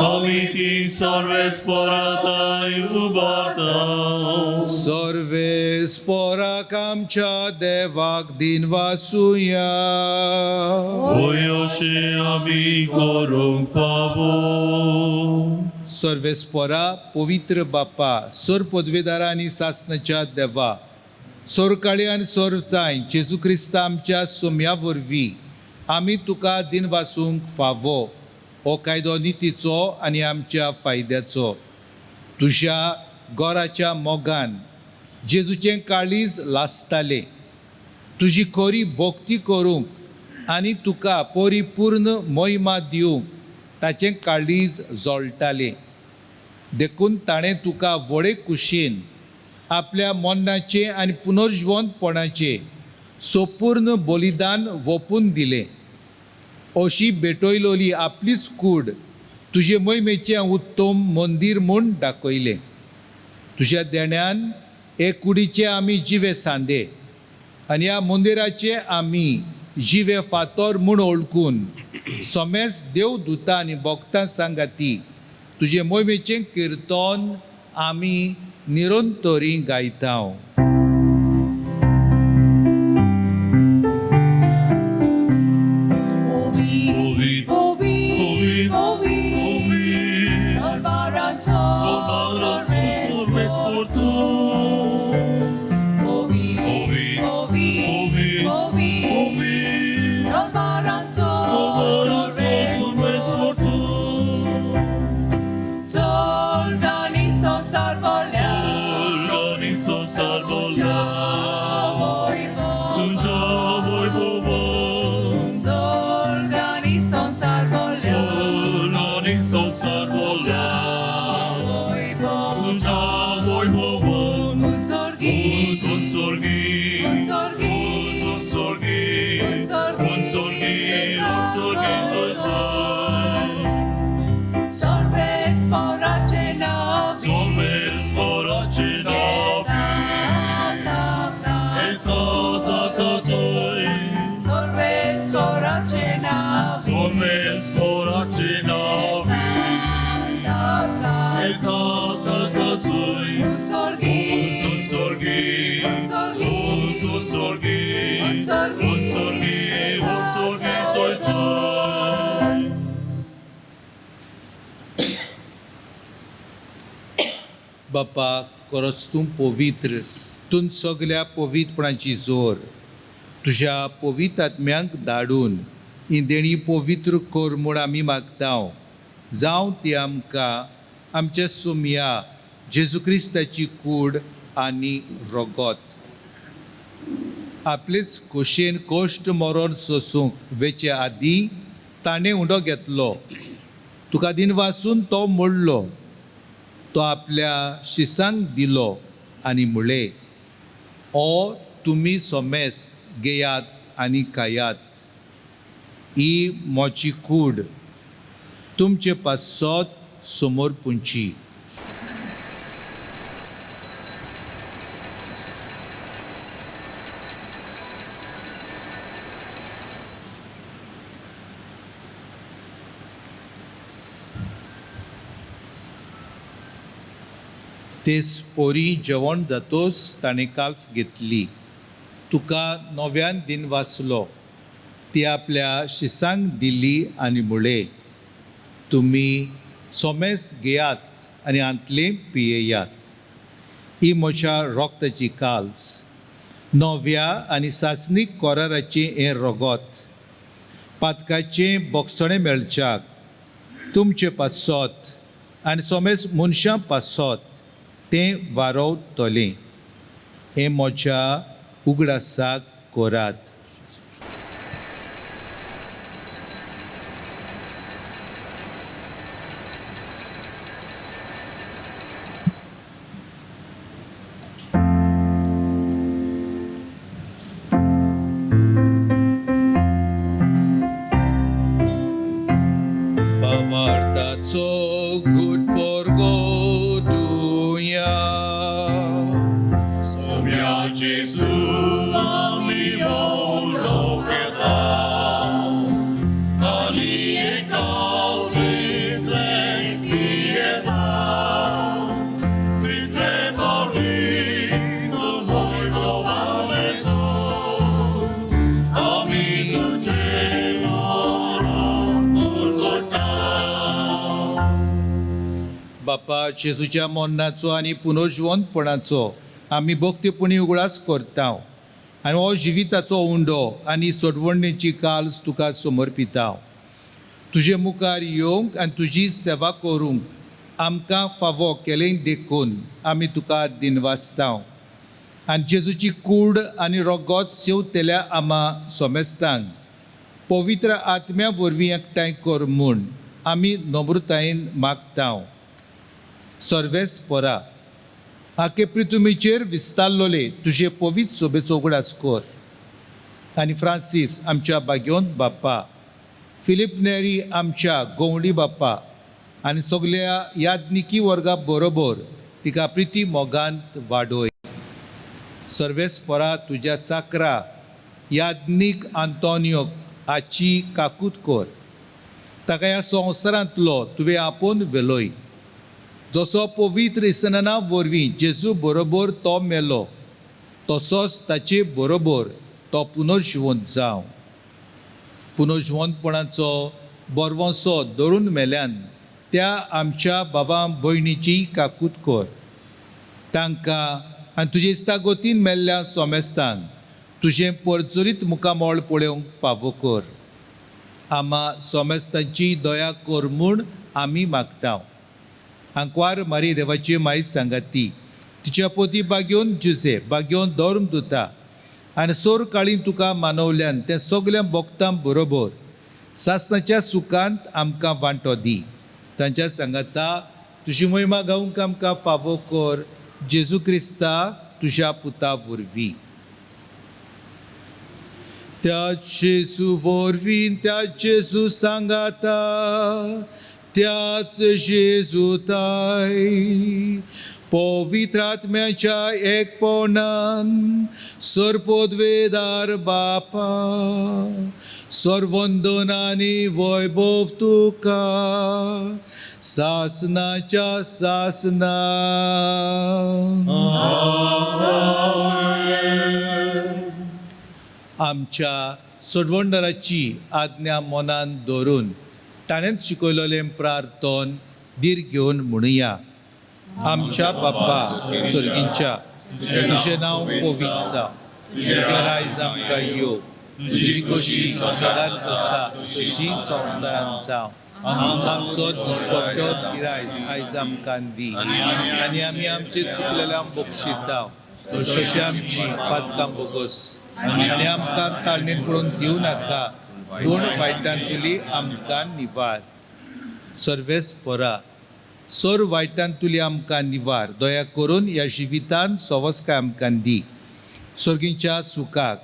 आमी ती सर्वेस्पराताय उबारतां सर्वेस्पोराक आमच्या देवाक दिनवासुया अशें आमी करूंक फावो सर्वेस्पोरा पवित्र बापा सोर पदवेदारा आनी सासणाच्या देवा सोरकाळी आनी सोरताय जेजू क्रिस्त आमच्या सोम्या वरवीं आमी तुका दिन वासूंक फावो हो कायदो नितीचो आनी आमच्या फायद्याचो तुज्या गोराच्या मोगान जेजूचें काळीज लासतालें तुजी खरी भोक्ती करूंक आनी तुका परिपूर्ण मोहिमा दिवंक ताचें काळीज जोळटालें देखून ताणें तुका व्हडे कुशीन आपल्या मोन्नाचें आनी पुनर्जिवंतपणाचें संपूर्ण बलिदान ओपून दिलें अशी भेटयलोली आपलीच कूड तुजे मोहिमेचें उत्तम मंदीर म्हूण दाखयलें तुज्या देण्यान हे कुडीचे आमी जिवे सांदे आनी ह्या मंदिराचे आमी जिवे फातर म्हूण ओळखून सोमेस देवदूतां आनी भक्तां सांगाती तुजे मोहिमेचें किर्तन आमी निरंतरी गायतांव sata kazoi, Solves forace navi, solves porace navi, Tata, sata kazoi, Unsorgi, unsorgi, Unsorgi, unsorgi, Unsorgi, unsorgi, unsorgi, soy soy. बापा खरोच तूं पवित्र, तूं सगळ्या पवित्रपणाची जोर तुज्या पवित्र आत्म्यांक धाडून ही देणी पवित्र कर म्हूण आमी मागता. जावं ती आमकां आमच्या सुमया जेजू क्रिस्ताची कूड आनी रगत आपलेच खोशेन कश्ट मरण सोसूंक वेचे आदीं ताणें उंडो घेतलो. तुका दिन वाचून तो मोडलो, तो आपल्या शिसांक दिलो आनी म्हळें, ओ तुमी सोमेस घेयात आनी खायात, ही मोची कूड तुमचे पासत समोर पुंची. तेच पोरी जेवण जातोच ताणें काल्स घेतली. तुका नव्यान दिन वाचलो, ती आपल्या शिसांक दिली आनी म्हळें, तुमी सोमेस घेयात आनी आंतलें पियेयात, ही म्हज्या रोगताची काल्स, नव्या आनी सासणीक कोराराचें हें रगत, पातकाचें बोगसणें मेळच्याक तुमचे पासत आनी सोमेस मनशां पासत तें वारोवतलें, हें म्हज्या उगडासाक कोरात. Bavartaco gut porgo duja. Somia Gesù amico lo che dà, ali e causi tre pietà, ti te morito voi provare so, ami tu बापा जेजूच्या मरणाचो आनी पुनर्जीवनपणाचो आमी भक्तीपणी उगडास करता आनी हो जिविताचो उंडो आनी सोडवणेची काल्स तुका समर्पिता. तुजे मुखार येवंक आनी तुजी सेवा करूंक आमकां फावो केलें देखून आमी तुका दिनवासता. आनी जेजूची कूड आनी रगत सेवतेल्या आमा सोमेस्तांक पवित्र आत्म्या वरवीं एकठांय कर म्हूण आमी नम्रतायेन मागता. सर्वेस्परा आखे पृथ्वीचेर विस्तारलोले तुजे पवित्र सोबेचो उगडास कर. आनी फ्रांसीस आमच्या बाग्योन बाप्पा, फिलीप नेरी आमच्या गोवंडी बाप्पा आनी सगळ्या याज्ञिकी वर्गा बरोबर तिका प्रिती मोगांत वाडोय. सर्वेस्परा तुज्या चाकरा याज्ञीक आंतोनियोक हाची काकूत कर. ताका ह्या संवसारांतलो तुवें आपोवन वेलोय. जसो पवित्र इस्नाना वरवीं जेजू बरोबर तो मेलो, तसोच ताचे बरोबर तो पुनर्जिवंत जावं. पुनर्जिवंतपणाचो बरवंसो धरून मेल्यान त्या आमच्या बाबा भयणीची काकूत कर. तांकां आनी तुजे इश्टागोतीन मेल्ल्या सोमेस्तांक तुजें परचुरीत मुखामोळ पळोवंक फावो कर. आमा सोमेस्तांची दया कर म्हूण आमी मागता. आंकवार मारी देवाची माई सांगाती, तिच्या पोती बाग्योन जुजे बाग्योन धर्म दुता आनी सोर काळी तुका मानवल्यान ते सगळ्या भक्तां बरोबर सासणाच्या सुखांत आमकां वांटो दी. तांच्या सांगाता तुजी महिमा गावंक आमकां फावो कर. जेजू क्रिस्ता तुज्या पुता वरवीं. त्या जेजू वरवीं त्या जेजू सांगाता, त्याच जेजू ताय पवित्र आत्म्याच्या एकपणान सर्पोद्वेदार बापा सर्वंदन आनी वैभव तुका सासनाच्या सासना आमच्या सोडवंडराची आज्ञा मनान दवरून ताणें शिकयलोलें प्रार्थन धीर घेवन म्हणुया. आमच्या बाप्पा स्वर्गींच्या तुजें नांव पवित्र जावं, तुजें रायज आमकां येवं, तुजी कशी सदांच जाता तशी संवसारांत जावं. आमचो दिसपट्टो गिरायज आयज आमकां दी आनी आमी आमचे चुकलेल्यांक बक्षिता तशी आमची पातकां बोगस आनी आमकां ताळणेन पडून दिवं नाका, दोन वायटांतली आमकां निवार. सर्वेस्परा सर वायटांतली आमकां निवार, दया करून ह्या जिवितांत सवस्काय आमकां दी. स्वर्गींच्या सुखाक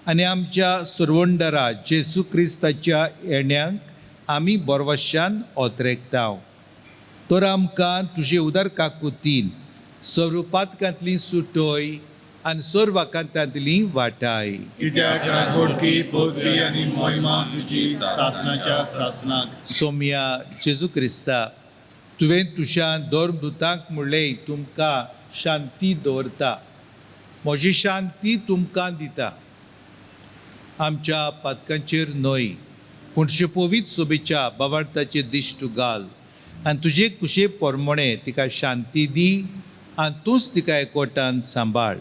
आनी आमच्या सर्वंडरा जेजू क्रिस्ताच्या येण्याक आमी बोरवश्यान ओतरेकताव. तर आमकां तुजे उदार काकुतीन सर्व पातकांतली सुटोय आनी सर्व वाकांतांतली वाटाय. कित्याक राजवडकी पदवी आनी मोहिमा तुजी सासनाच्या सासनाक. सोम्या जेजू क्रिस्ता, तुवें तुज्या धर्मदुतांक म्हणलें तुमकां शांती दवरता, म्हजी शांती तुमकां दिता. आमच्या पातकांचेर न्हय पूण तुजे पवित्र सोबेच्या बाबार्थाचेर दिश्ट घाल आनी तुजे कुशे पोरमोणे तिका शांती दी आनी तूंच तिका एकवटान सांबाळ.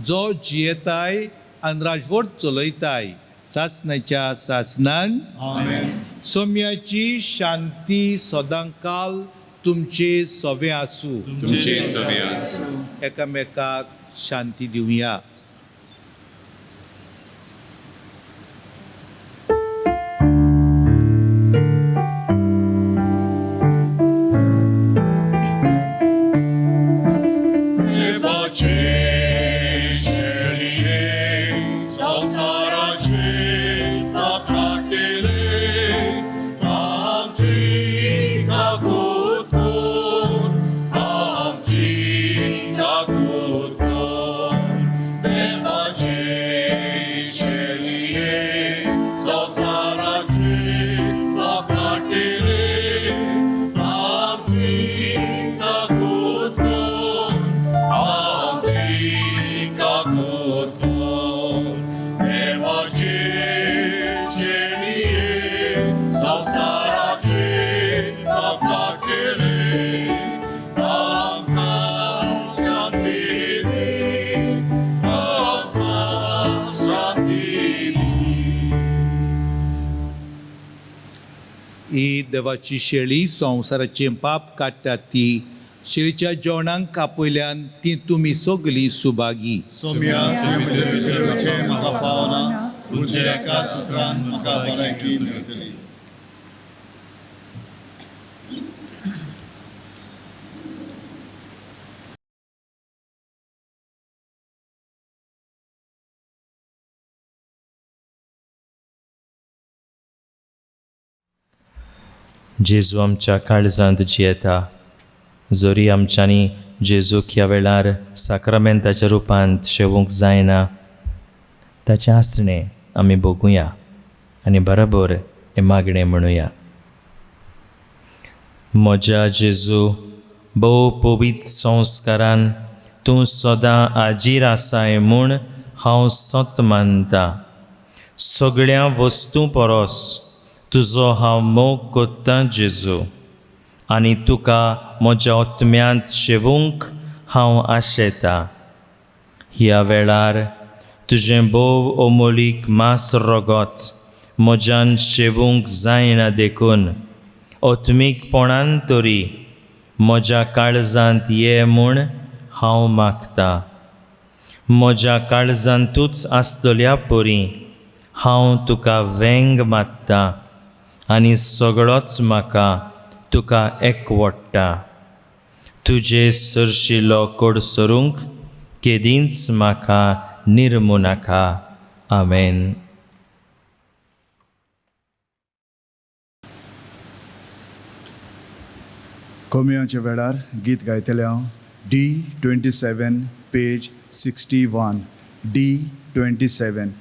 जो जियेताय आनी राजवट चलयताय सासनाच्या सासनाक. सोम्याची शांती सदांकाल तुमचे सोबे आसूं. एकामेकाक शांती दिवया. ही देवाची शेळी संवसाराचें पाप काडटा ती शेळीच्या जेवणाक आपयल्यान ती तुमी सगळीं सुभागी. सोम्या तुवें भितर भितरचें म्हाका पावना, तुज्या एकाच उतरान म्हाका भलायकी मेळटली. जेजू आमच्या काळजांत जियेता. जोरी आमच्यांनी जेजूक ह्या वेळार साक्रामेंताच्या रुपांत शेवूंक जायना, ताचें आसणें आमी भोगुया आनी बरोबर हें मागणें म्हणुया. म्हज्या जेजू, भोव पवित्र संस्कारान तूं सदां आजीर आसाय म्हूण हांव सत मानता. सगळ्या वस्तू परस तुजो हांव मोग कोत्तां जेजू, आनी तुका म्हज्या आत्म्यांत शेवूंक हांव आशेतां. ह्या वेळार तुजें भोव अमोलीक मास रोगोत म्हज्यान शेवूंक जायना देखून आत्मीकपणान तरी म्हज्या काळजांत ये म्हूण हांव मागतां. म्हज्या काळजांतूच आसतल्या परी हांव तुका वेंग मात्तां आनी सगळोच म्हाका तुका एकवडटा. तुजे सरशिलो कोडसरूंक केदींच म्हाका निर्मू नाका. आमेन. कोमयांच्या वेळार गीत गायतले हांव. D27, page 61. D27.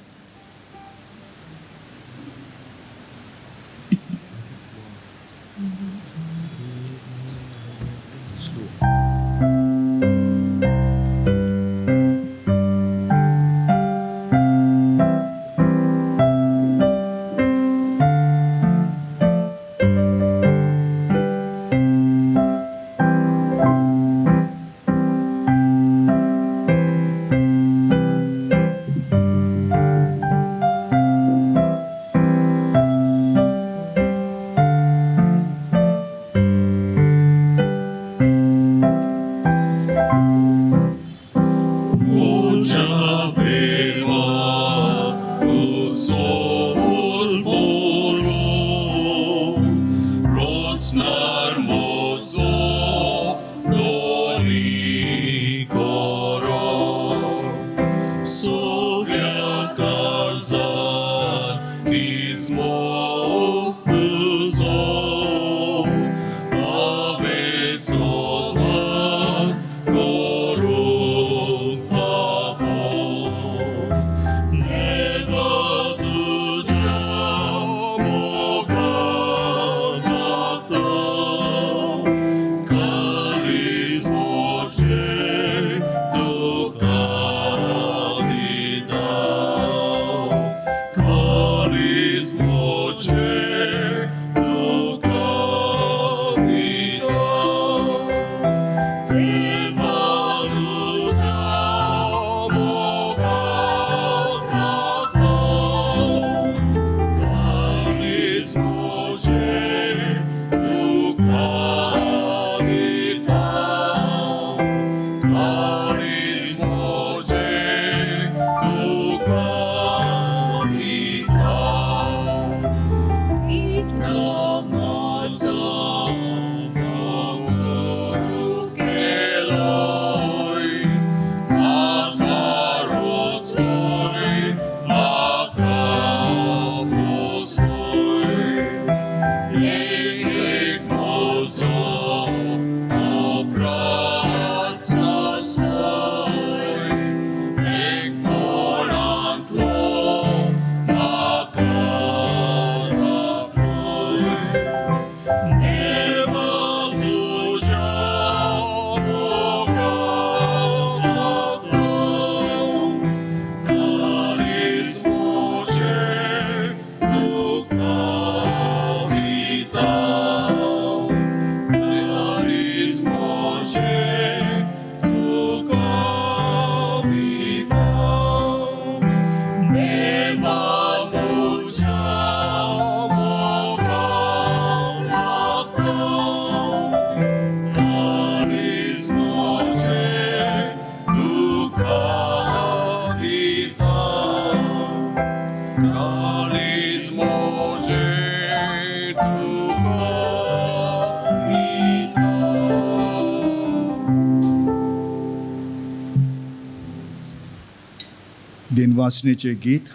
दिनवासनेचे गीत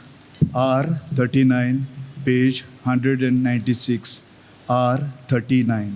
R39, page 196. R39.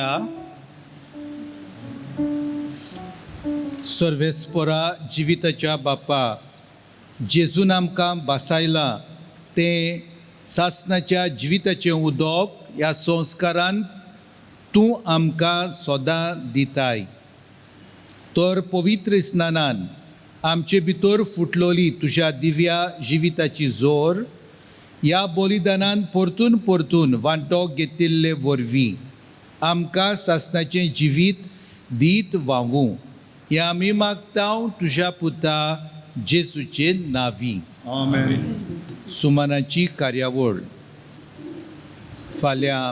या सर्वेस्परा जिविताच्या बापा जेजून आमकां बासायला ते सासणाच्या जिविताचें उदक ह्या संस्कारान तूं आमकां सदां दिताय तर पवित्र स्नानान आमचे भितर फुटलोली तुज्या दिव्या जिविताची जोर ह्या बलिदानान परतून परतून वांटो घेतिल्ले वरवीं आमकां सासणाचें जिवीत दीत वावूं हें आमी मागतांव तुज्या पुता जेजूचे नांवी. Amen. सुमानाची कार्यावळ फाल्यां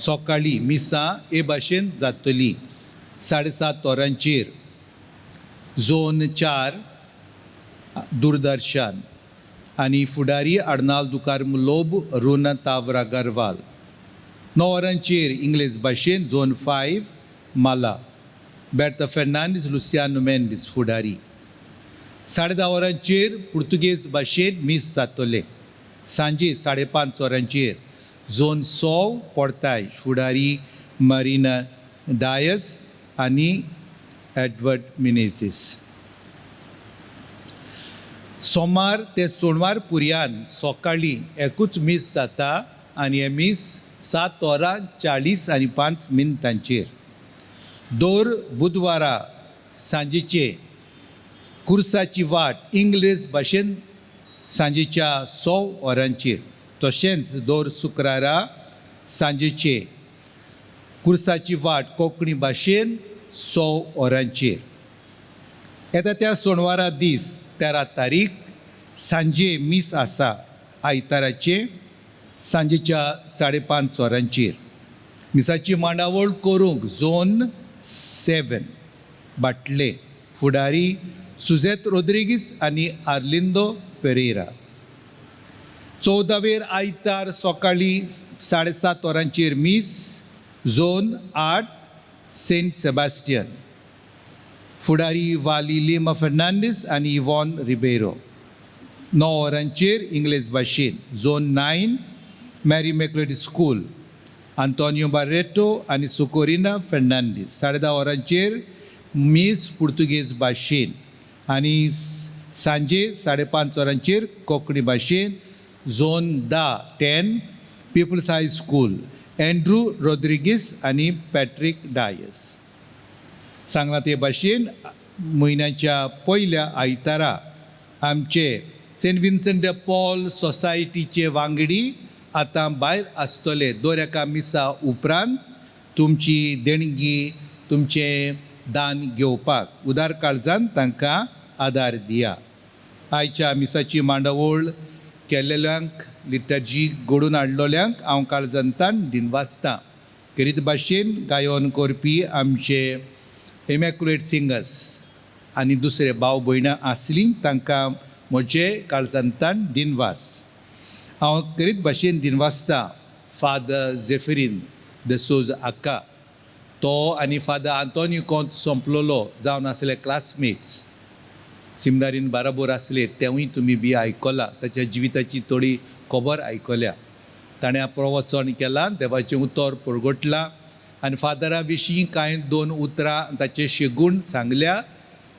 सकाळीं मिसा हे भाशेन जातली 7:30 वरांचेर झोन 4 दूरदर्शन आनी फुडारी आर्नाल्ड दुकारमुलोब रोना तावरा गरवाल 9 वरांचेर इंग्लीश भाशेन झोन 5 माला बेर्ता फेर्नांडीस लुसियानो मेंडीस फुडारी 10:30 वरांचेर पुर्तुगेज भाशेन मीस जातले सांजे 5:30 वरांचेर झोन 6 पोर्ताय फुडारी मारिना डायस आनी एडवर्ड मिनेझीस. सोमार ते सोनवार पुर्यान सकाळीं एकूच मीस जाता आनी हे मीस 7:40:05 दर बुधवारा सांजेचे कुर्साची वाट इंग्लीश भाशेन सांजेच्या 6 वरांचेर तशेंच दर शुक्रारा सांजेचे कुर्साची वाट कोंकणी भाशेन 6 वरांचेर. येता त्या सोनवारा दीस 13 तारीख सांजे मीस आसा आयताराचे सांजेच्या 5:30 वरांचेर. मिसाची मांडावळ करूंक झोन 7 बाटले फुडारी सुजेत रोद्रिगीस आनी आर्लिंदो पेरेरा. 14वेर आयतार सकाळीं 7:30 वरांचेर मीस झोन 8 सेंट सेबास्टियन फुडारी वाली लिमा फेर्नांडीस आनी इवॉन रिबेरो. 9 वरांचेर इंग्लीश भाशेन झोन 9 मॅरी मेक्लेडी स्कूल आंतोनियो बारेटो आनी सुकोरिना फेर्नांडीस. 10:30 वरांचेर मीस पुर्तुगेज भाशेन आनी सांजे 5:30 वरांचेर कोंकणी भाशेन zone 10 people's high school Andrew Rodrigues आनी पॅट्रीक डायस. सांगला ते भाशेन म्हयन्याच्या पयल्या आयतारा आमचे सेंट विन्संट डे पॉल सोसायटीचे वांगडी आतां भायर आसतले. दर एका मिसा उपरांत तुमची देणगी तुमचें दान घेवपाक उदार काळजान तांकां आदार दिया. आयच्या मिसाची मांडावळ केल्लेल्यांक लिटर्जी घडोवन हाडलोल्यांक हांव काळजांतान दिनवासतां. करीत भाशेन गायन करपी आमचे इमॅक्युलेट सिंगर्स आनी दुसरे भाव भयणां आसलीं तांकां म्हजे काळजांतान दिनवास. हांव करीत भाशेन दिनवासतां फादर झेफरीन de Souza आक्का तो आनी फादर आंतोनियो कोंत संपलोलो जावन आसले क्लासमेट्स सिमदारीन बाराबोर आसले तेवूय तुमी बी आयकलां. ताच्या जिविताची थोडी खबर आयकल्या. ताणें प्रवचन केलां देवाचें उतर परगटलां आनी फादरा विशीं कांय 2 उतरां ताचे शेगूण सांगल्या.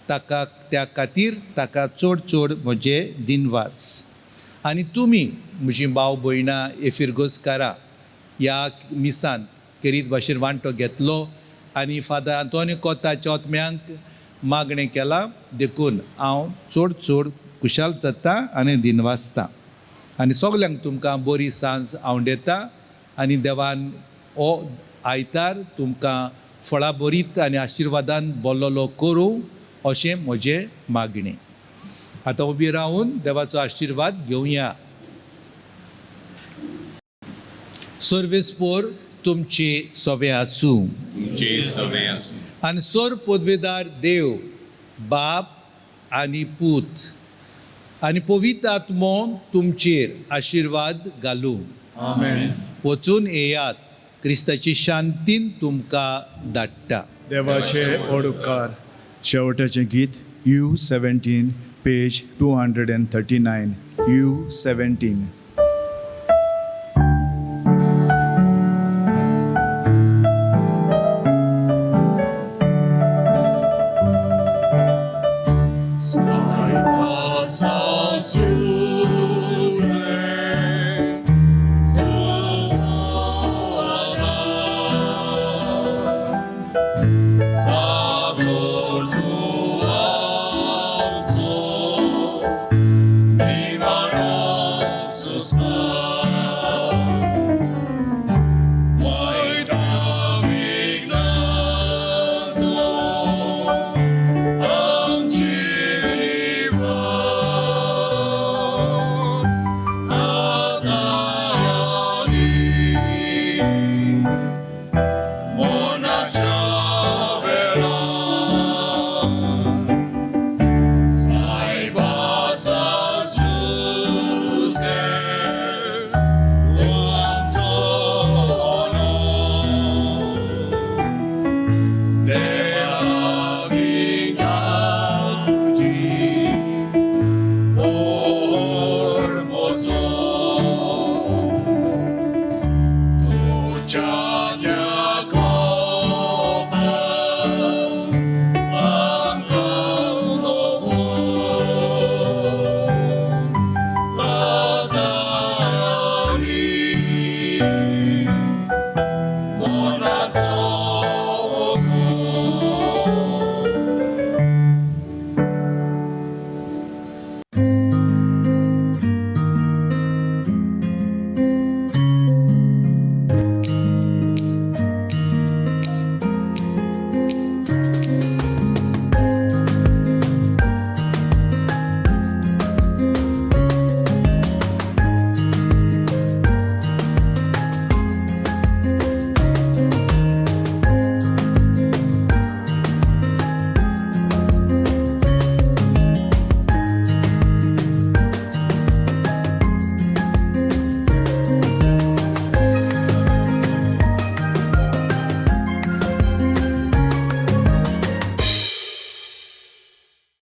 ताका त्या खातीर ताका चड चड म्हजे दिनवास. आनी तुमी म्हजीं भाव भयणां एफिर्गोसकारां ह्या मिसान करीत भाशेन वांटो घेतलो आनी फादर आंतोनियो कोताच्या आत्म्यांक मागणें केलां देखून हांव चड चड खुशाल जाता आनी दिनवासतां. आनी सगल्यांक तुमकां बरी सांज आवडेता आनी देवान हो आयतार तुमकां फळां बरीत आनी आशिर्वादान बोल्लोलो करूं अशें म्हजें मागणें. आतां उबी रावन देवाचो आशिर्वाद घेवया. सर्वेस्पोर तुमचे सवे आसूं आनी सोर पदवेदार देव बाप आनी पूत आनी पवित्र आत्मो तुमचेर आशिर्वाद घालूं. Amen. वचून येयात. क्रिस्ताची शांतीन तुमकां धाडटा. देवाचे ओडकार शेवटाचें गीत U17 पेज 239 U17. Jesu